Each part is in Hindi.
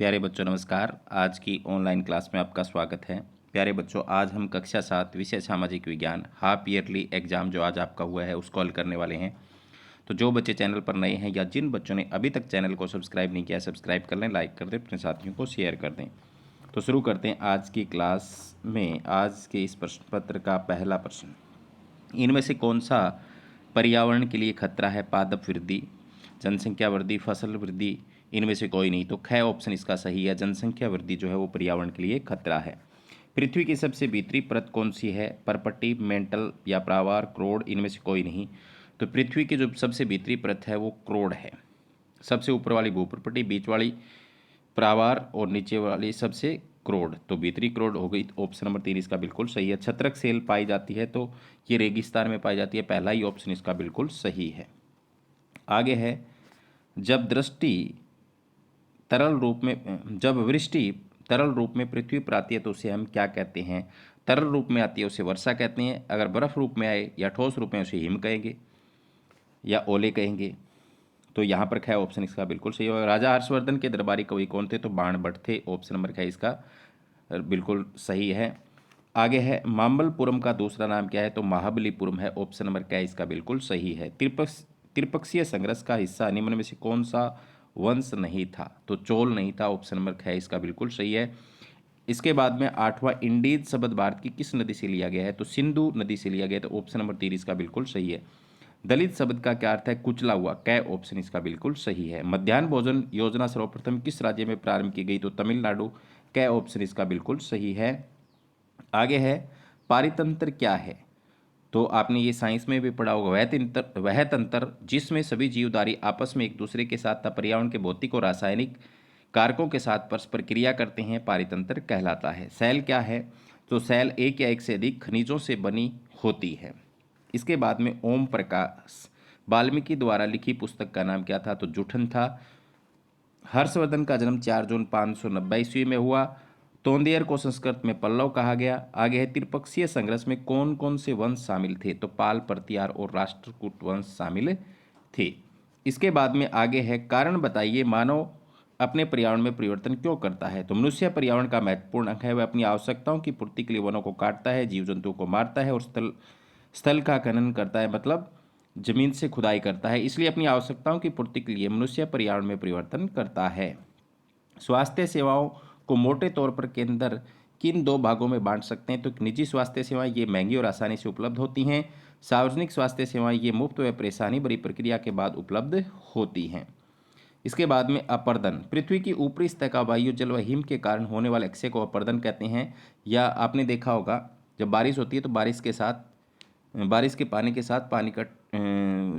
प्यारे बच्चों नमस्कार। आज की ऑनलाइन क्लास में आपका स्वागत है। प्यारे बच्चों, आज हम कक्षा 7 विषय सामाजिक विज्ञान हाफ ईयरली एग्जाम जो आज आपका हुआ है उसको हल करने वाले हैं। तो जो बच्चे चैनल पर नए हैं या जिन बच्चों ने अभी तक चैनल को सब्सक्राइब नहीं किया है, सब्सक्राइब कर लें, लाइक कर दें, अपने साथियों को शेयर कर दें। तो शुरू करते हैं आज की क्लास में। आज के इस प्रश्न पत्र का पहला प्रश्न, इनमें से कौन सा पर्यावरण के लिए खतरा है? पादप वृद्धि, जनसंख्या वृद्धि, फसल वृद्धि, इनमें से कोई नहीं। तो ख ऑप्शन इसका सही है। जनसंख्या वृद्धि जो है वो पर्यावरण के लिए खतरा है। पृथ्वी की सबसे भीतरी परत कौन सी है? परपट्टी, मेंटल या प्रावार, क्रोड, इनमें से कोई नहीं। तो पृथ्वी की जो सबसे भीतरी परत है वो क्रोड है। सबसे ऊपर वाली भूप्रपट्टी, बीच वाली प्रावार और नीचे वाली सबसे क्रोड। तो भीतरी क्रोड हो गई। ऑप्शन नंबर 3 इसका बिल्कुल सही है। छत्रक सेल पाई जाती है तो ये रेगिस्तान में पाई जाती है। पहला ही ऑप्शन इसका बिल्कुल सही है। आगे है, जब दृष्टि तरल रूप में जब वृष्टि तरल रूप में पृथ्वी पर आती है तो उसे हम क्या कहते हैं? तरल रूप में आती है उसे वर्षा कहते हैं। अगर बर्फ रूप में आए या ठोस रूप में उसे हिम कहेंगे या ओले कहेंगे। तो यहाँ पर ख ऑप्शन इसका बिल्कुल सही होगा। राजा हर्षवर्धन के दरबारी कवि कौन थे? तो बाणभट्ट थे। ऑप्शन नंबर ख इसका बिल्कुल सही है। आगे है, मामल्लपुरम का दूसरा नाम क्या है? तो महाबलीपुरम है। ऑप्शन नंबर क इसका बिल्कुल सही है। त्रिपक्षीय संघर्ष का हिस्सा निम्न में से कौन सा वंश नहीं था? तो चोल नहीं था। ऑप्शन नंबर ख इसका बिल्कुल सही है। इसके बाद में आठवां, इंडीज शब्द भारत की किस नदी से लिया गया है? तो सिंधु नदी से लिया गया। तो ऑप्शन नंबर 3 इसका बिल्कुल सही है। दलित शब्द का क्या अर्थ है? कुचला हुआ। कै ऑप्शन इसका बिल्कुल सही है। मध्याह्न भोजन योजना सर्वप्रथम किस राज्य में प्रारंभ की गई? तो तमिलनाडु। कै ऑप्शन इसका बिल्कुल सही है। आगे है, पारितंत्र क्या है? तो आपने ये साइंस में भी पढ़ा होगा। वह तंत्र जिसमें सभी जीवधारी आपस में एक दूसरे के साथ पर्यावरण के भौतिक और रासायनिक कारकों के साथ परस्पर क्रिया करते हैं, पारितंत्र कहलाता है। सेल क्या है? तो सेल एक या एक से अधिक खनिजों से बनी होती है। इसके बाद में ओम प्रकाश वाल्मीकि द्वारा लिखी पुस्तक का नाम क्या था? तो जूठन था। हर्षवर्धन का जन्म 4 जून 590 ईस्वी में हुआ। तोंदियर को संस्कृत में पल्लव कहा गया। आगे है, त्रिपक्षीय संघर्ष में कौन कौन से वंश शामिल थे? तो पाल, प्रतिहार और राष्ट्रकूट वंश शामिल थे। इसके बाद में आगे है, कारण बताइए मानव अपने पर्यावरण में परिवर्तन क्यों करता है? तो मनुष्य पर्यावरण का महत्वपूर्ण अंग है। वह अपनी आवश्यकताओं की पूर्ति के लिए वनों को काटता है, जीव जंतुओं को मारता है और स्थल का खनन करता है, मतलब जमीन से खुदाई करता है। इसलिए अपनी आवश्यकताओं की पूर्ति के लिए मनुष्य पर्यावरण में परिवर्तन करता है। स्वास्थ्य सेवाओं को मोटे तौर पर केंद्र किन दो भागों में बांट सकते हैं? तो निजी स्वास्थ्य सेवाएं ये महंगी और आसानी से उपलब्ध होती हैं। सार्वजनिक स्वास्थ्य सेवाएं ये मुफ्त व परेशानी भरी प्रक्रिया के बाद उपलब्ध होती हैं। इसके बाद में अपर्दन, पृथ्वी की ऊपरी सतह का वायु, जल व हिम के कारण होने वाले अक्षय को अपर्दन कहते हैं। या आपने देखा होगा जब बारिश होती है तो बारिश के पानी के साथ पानी का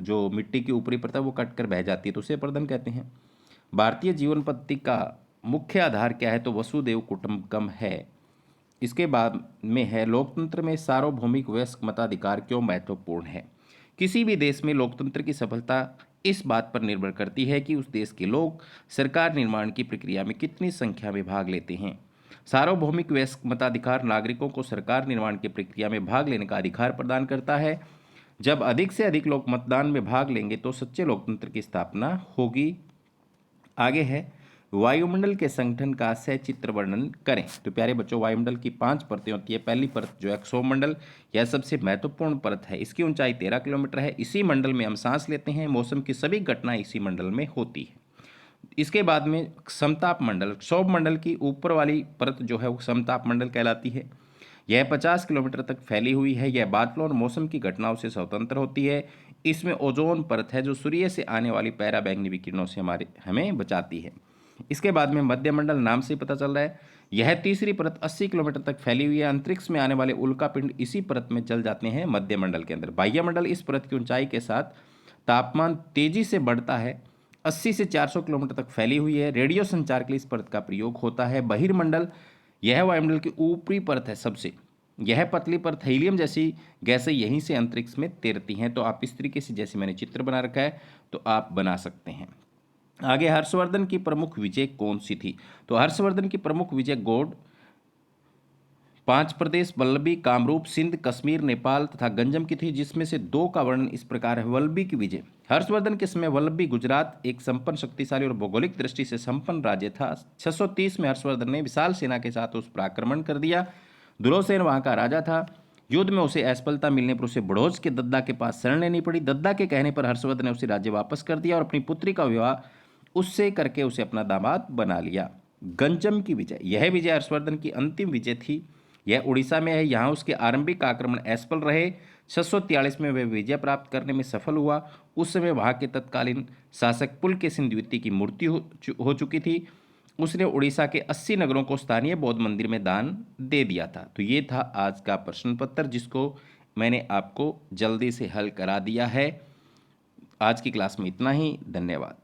जो मिट्टी की ऊपरी परत है वो कट कर बह जाती है, तो उसे अपर्दन कहते हैं। भारतीय जीवन पद्धति का मुख्य आधार क्या है? तो वसुदेव कुटुंबकम है। इसके बाद में है, लोकतंत्र में सार्वभौमिक वयस्क मताधिकार क्यों महत्वपूर्ण है? किसी भी देश में लोकतंत्र की सफलता इस बात पर निर्भर करती है कि उस देश के लोग सरकार निर्माण की प्रक्रिया में कितनी संख्या में भाग लेते हैं। सार्वभौमिक वयस्क मताधिकार नागरिकों को सरकार निर्माण की प्रक्रिया में भाग लेने का अधिकार प्रदान करता है। जब अधिक से अधिक लोग मतदान में भाग लेंगे तो सच्चे लोकतंत्र की स्थापना होगी। आगे है, वायुमंडल के संगठन का सचित्र वर्णन करें। तो प्यारे बच्चों, वायुमंडल की 5 परतें होती है। पहली परत जो है क्षोभमंडल, यह सबसे महत्वपूर्ण परत है। इसकी ऊंचाई 13 किलोमीटर है। इसी मंडल में हम सांस लेते हैं। मौसम की सभी घटनाएं इसी मंडल में होती है। इसके बाद में समताप मंडल, क्षोभमंडल की ऊपर वाली परत जो है वो समताप मंडल कहलाती है। यह 50 किलोमीटर तक फैली हुई है। यह बादलों और मौसम की घटनाओं से स्वतंत्र होती है। इसमें ओजोन परत है जो सूर्य से आने वाली पराबैंगनी विकिरणों से हमें बचाती है। इसके बाद में मध्यमंडल, नाम से पता चल रहा है, यह तीसरी परत 80 किलोमीटर तक फैली हुई है। अंतरिक्ष में आने वाले उल्कापिंड इसी परत में जल जाते हैं मध्यमंडल के अंदर। बाह्यमंडल, इस परत की ऊंचाई के साथ तापमान तेजी से बढ़ता है। 80 से 400 किलोमीटर तक फैली हुई है। रेडियो संचार के लिए इस परत का प्रयोग होता है। बहिर्मंडल, यह वायुमंडल की ऊपरी परत है सबसे। यह पतली परत हीलियम जैसी गैसें यहीं से अंतरिक्ष में तैरती हैं। तो आप इस तरीके से, जैसे मैंने चित्र बना रखा है, तो आप बना सकते हैं। आगे, हर्षवर्धन की प्रमुख विजय कौन सी थी? तो हर्षवर्धन की प्रमुख विजय गॉड 5 प्रदेश वल्लभी, कामरूप, सिंध, कश्मीर, नेपाल तथा गंजम की थी, जिसमें से 2 का वर्णन इस प्रकार है। वल्लभी की विजय। हर्षवर्धन के समय वल्लभी गुजरात एक संपन्न, शक्तिशाली और भौगोलिक दृष्टि से संपन्न राज्य था। 630 में हर्षवर्धन ने विशाल सेना के साथ उस पर आक्रमण कर दिया। दुर्योधन वहां का राजा था। युद्ध में उसे असफलता मिलने पर उसे बड़ौज के दद्दा के पास शरण लेनी पड़ी। दद्दा के कहने पर हर्षवर्धन ने उसे राज्य वापस कर दिया और अपनी पुत्री का विवाह उससे करके उसे अपना दामाद बना लिया। गंजम की विजय। यह विजय हर्षवर्धन की अंतिम विजय थी। यह उड़ीसा में है। यहाँ उसके आरंभिक आक्रमण असफल रहे। 643 में वह विजय प्राप्त करने में सफल हुआ। उस समय वहाँ के तत्कालीन शासक पुलकेशिन द्वितीय की मृत्यु हो चुकी थी। उसने उड़ीसा के 80 नगरों को स्थानीय बौद्ध मंदिर में दान दे दिया था। तो ये था आज का प्रश्न पत्र, जिसको मैंने आपको जल्दी से हल करा दिया है। आज की क्लास में इतना ही। धन्यवाद।